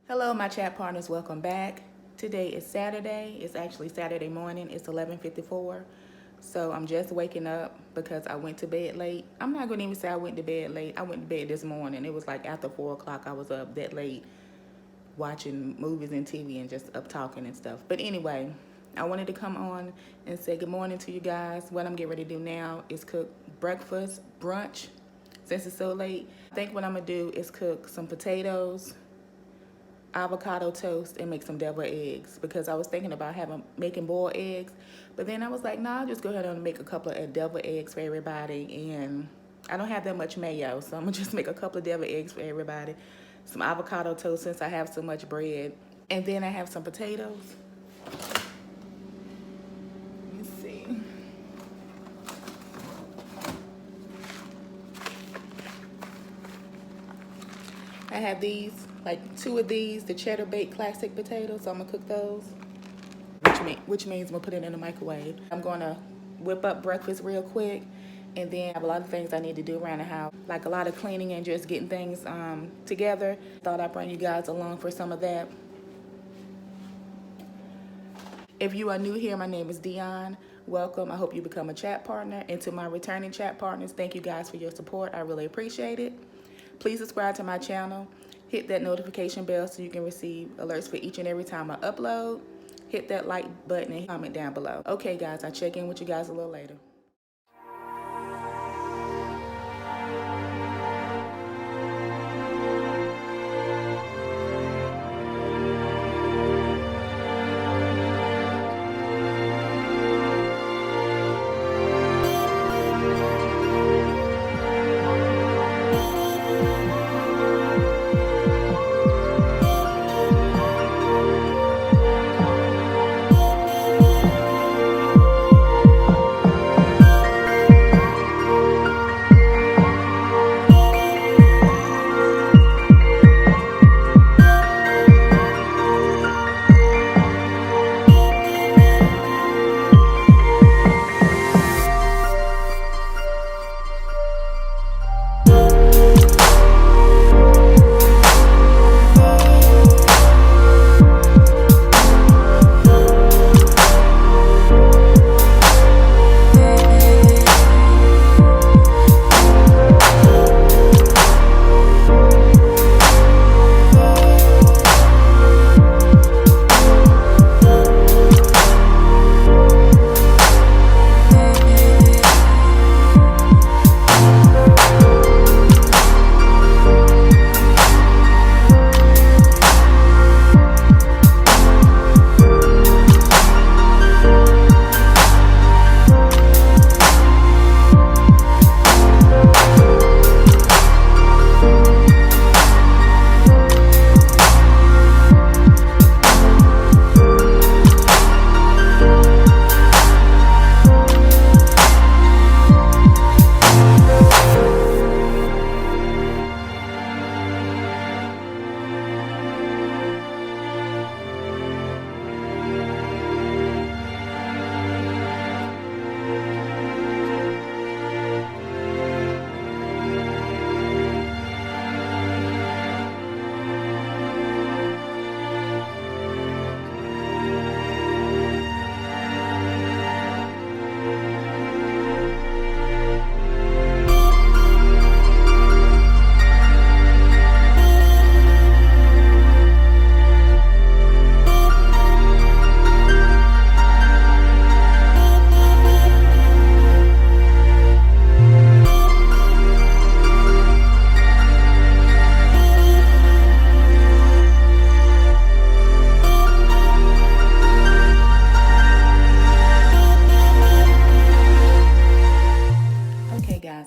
Hello, my chat partners. Welcome back. Today is Saturday. It's actually Saturday morning. It's 11:54. So I'm just waking up because I went to bed late. I'm not going to even say I went to bed late. I went to bed this morning. It was like after 4 o'clock. I was up that late watching movies and TV and just up talking and stuff. But anyway, I wanted to come on and say good morning to you guys. What I'm getting ready to do now is cook breakfast, brunch, since it's so late. I think what I'm going to do is cook some potatoes, avocado toast, and make some deviled eggs, because I was thinking about making boiled eggs, but then I was like, nah, I'll just go ahead and make a couple of deviled eggs for everybody. And I don't have that much mayo, so I'm gonna just make a couple of deviled eggs for everybody, some avocado toast since I have so much bread, and then I have some potatoes. Let's see. I have these, like 2 of these, the cheddar baked classic potatoes, so I'm gonna cook those, which means I'm gonna put it in the microwave. I'm gonna whip up breakfast real quick, and then I have a lot of things I need to do around the house, like a lot of cleaning and just getting things together. Thought I'd bring you guys along for some of that. If you are new here, my name is Dion. Welcome. I hope you become a chat partner. And to my returning chat partners, thank you guys for your support. I really appreciate it. Please subscribe to my channel. Hit that notification bell so you can receive alerts for each and every time I upload. Hit that like button and comment down below. Okay, guys, I'll check in with you guys a little later.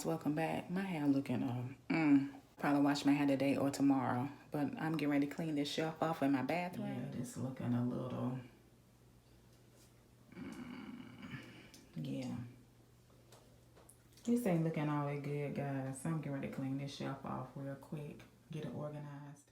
Welcome back. My hair looking probably wash my hair today or tomorrow, but I'm getting ready to clean this shelf off in my bathroom. Yeah, it's looking a little yeah, this ain't looking all that good, guys. So I'm getting ready to clean this shelf off real quick, get it organized.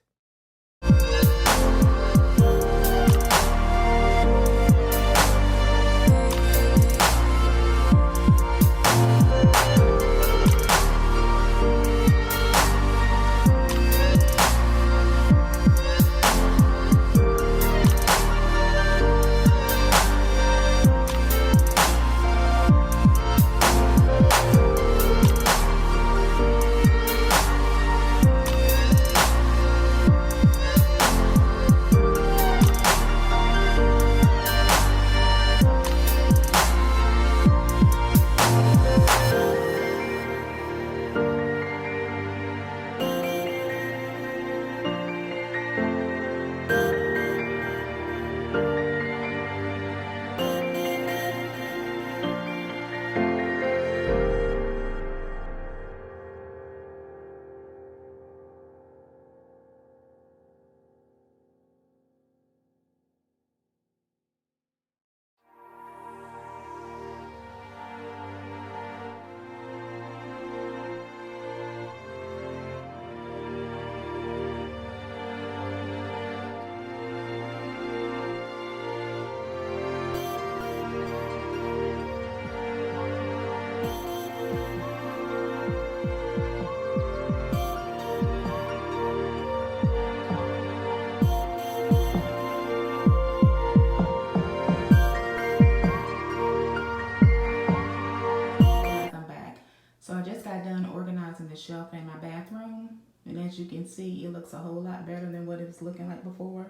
the shelf in my bathroom. And as you can see, it looks a whole lot better than what it was looking like before.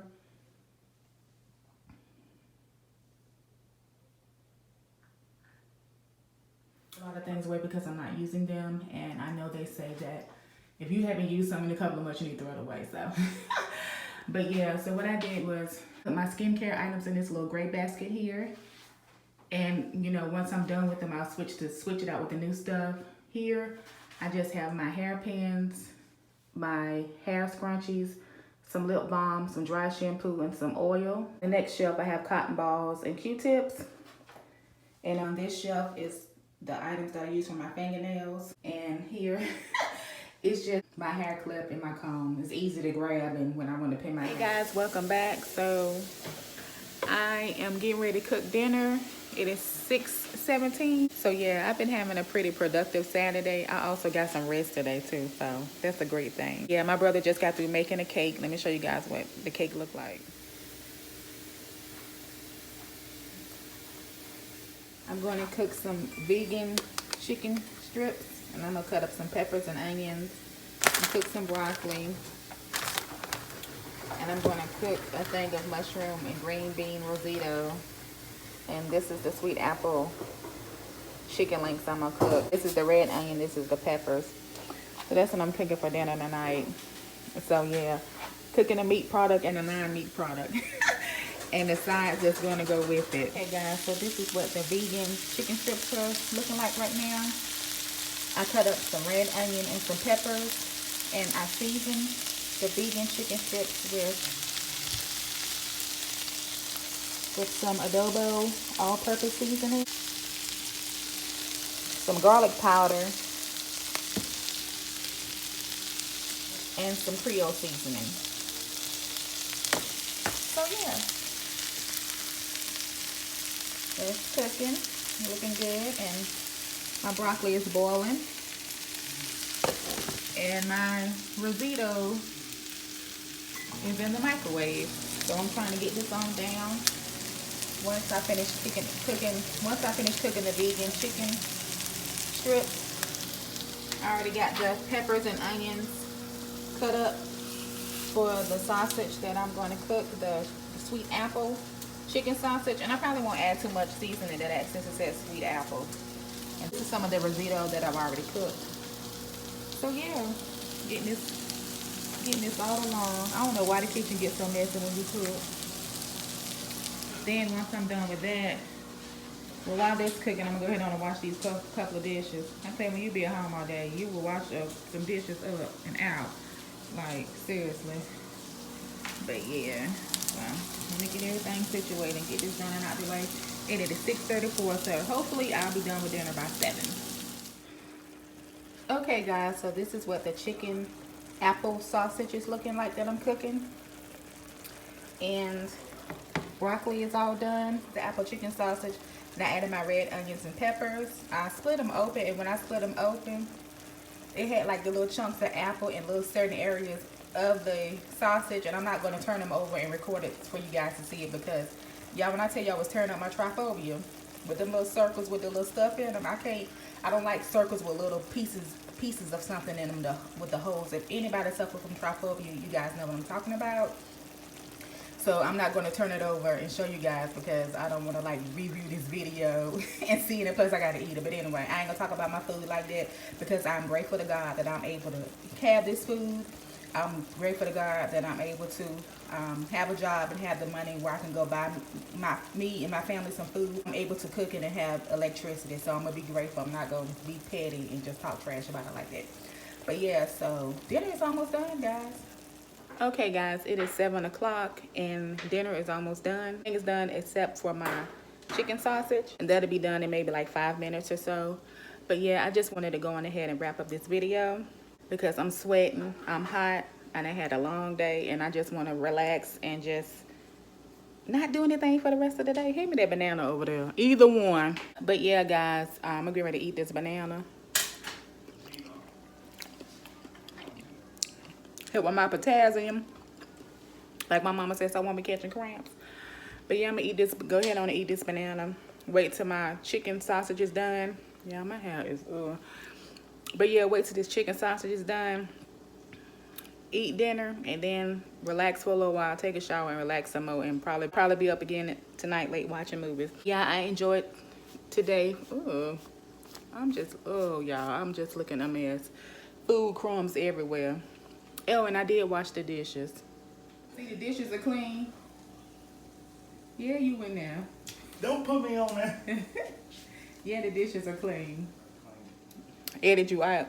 A lot of things away because I'm not using them. And I know they say that if you haven't used something in a couple of months, you need to throw it away. So, but yeah, so what I did was put my skincare items in this little gray basket here. And, you know, once I'm done with them, I'll switch it out with the new stuff. Here, I just have my hairpins, my hair scrunchies, some lip balm, some dry shampoo, and some oil. The next shelf, I have cotton balls and Q-tips. And on this shelf is the items that I use for my fingernails. And here, it's just my hair clip and my comb. It's easy to grab and when I want to pin my hair. Hey guys, welcome back. So, I am getting ready to cook dinner. It is 6:17. So yeah, I've been having a pretty productive Saturday. I also got some rest today too, so that's a great thing. Yeah, my brother just got through making a cake. Let me show you guys what the cake looked like. I'm going to cook some vegan chicken strips, and I'm gonna cut up some peppers and onions and cook some broccoli. And I'm going to cook a thing of mushroom and green bean risotto. And this is the sweet apple chicken links I'm gonna cook. This is the red onion, this is the peppers. So that's what I'm cooking for dinner tonight. So yeah, cooking a meat product and a non-meat product. And the sides that's gonna go with it. Hey guys, so this is what the vegan chicken strips are looking like right now. I cut up some red onion and some peppers, and I seasoned the vegan chicken strips with some adobo all-purpose seasoning, some garlic powder, and some Creole seasoning. So yeah, it's cooking, looking good, and my broccoli is boiling, and my risotto is in the microwave. So I'm trying to get this on down. Once I finish cooking the vegan chicken strips, I already got the peppers and onions cut up for the sausage that I'm going to cook, the sweet apple chicken sausage. And I probably won't add too much seasoning to that since it says sweet apple. And this is some of the risotto that I've already cooked. So yeah, getting this all along. I don't know why the kitchen gets so messy when you cook. Then once I'm done with that, well, while this cooking, I'm gonna go ahead on and wash these couple of dishes. I say when you be at home all day, you will wash some dishes up and out. Like, seriously. But yeah, well, let me get everything situated and get this done and out the way. And it is 6:34, so hopefully I'll be done with dinner by 7. Okay guys, so this is what the chicken apple sausage is looking like that I'm cooking. And broccoli is all done, the apple chicken sausage. And I added my red onions and peppers. I split them open, and when I split them open, it had like the little chunks of apple in little certain areas of the sausage. And I'm not going to turn them over and record it for you guys to see it, because y'all, when I tell y'all I was tearing up my triphobia with them little circles with the little stuff in them, I don't like circles with little pieces of something in them with the holes. If anybody suffers from triphobia, you guys know what I'm talking about. So I'm not going to turn it over and show you guys, because I don't want to like review this video and see it, and plus I got to eat it. But anyway, I ain't going to talk about my food like that, because I'm grateful to God that I'm able to have this food. I'm grateful to God that I'm able to have a job and have the money where I can go buy me and my family some food. I'm able to cook it and have electricity, so I'm going to be grateful. I'm not going to be petty and just talk trash about it like that. But yeah, so dinner is almost done, guys. Okay guys, it is 7 o'clock and dinner is almost done. Everything is done except for my chicken sausage, and that'll be done in maybe like 5 minutes or so. But yeah, I just wanted to go on ahead and wrap up this video because I'm sweating, I'm hot, and I had a long day, and I just want to relax and just not do anything for the rest of the day. Hand me that banana over there, either one. But yeah guys, I'm gonna get ready to eat this banana. Help with my potassium. Like my mama says, I won't be catching cramps. But yeah, I'm gonna eat this. Go ahead on and eat this banana. Wait till my chicken sausage is done. Yeah, my hair is But yeah, wait till this chicken sausage is done. Eat dinner and then relax for a little while. Take a shower and relax some more, and probably be up again tonight late watching movies. Yeah, I enjoyed today. Ooh, y'all, I'm just looking a mess. Food crumbs everywhere. Oh, and I did wash the dishes. See, the dishes are clean. Yeah, you in there. Don't put me on there. Yeah, the dishes are clean. Edit you out.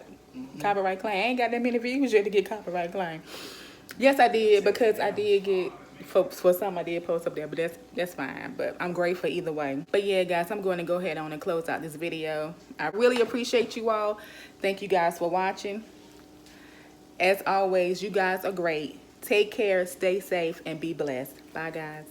Copyright claim. I ain't got that many views yet to get copyright claim. Yes, I did, because I did get for some I did post up there, but that's fine. But I'm grateful either way. But yeah, guys, I'm going to go ahead on and close out this video. I really appreciate you all. Thank you guys for watching. As always, you guys are great. Take care, stay safe, and be blessed. Bye, guys.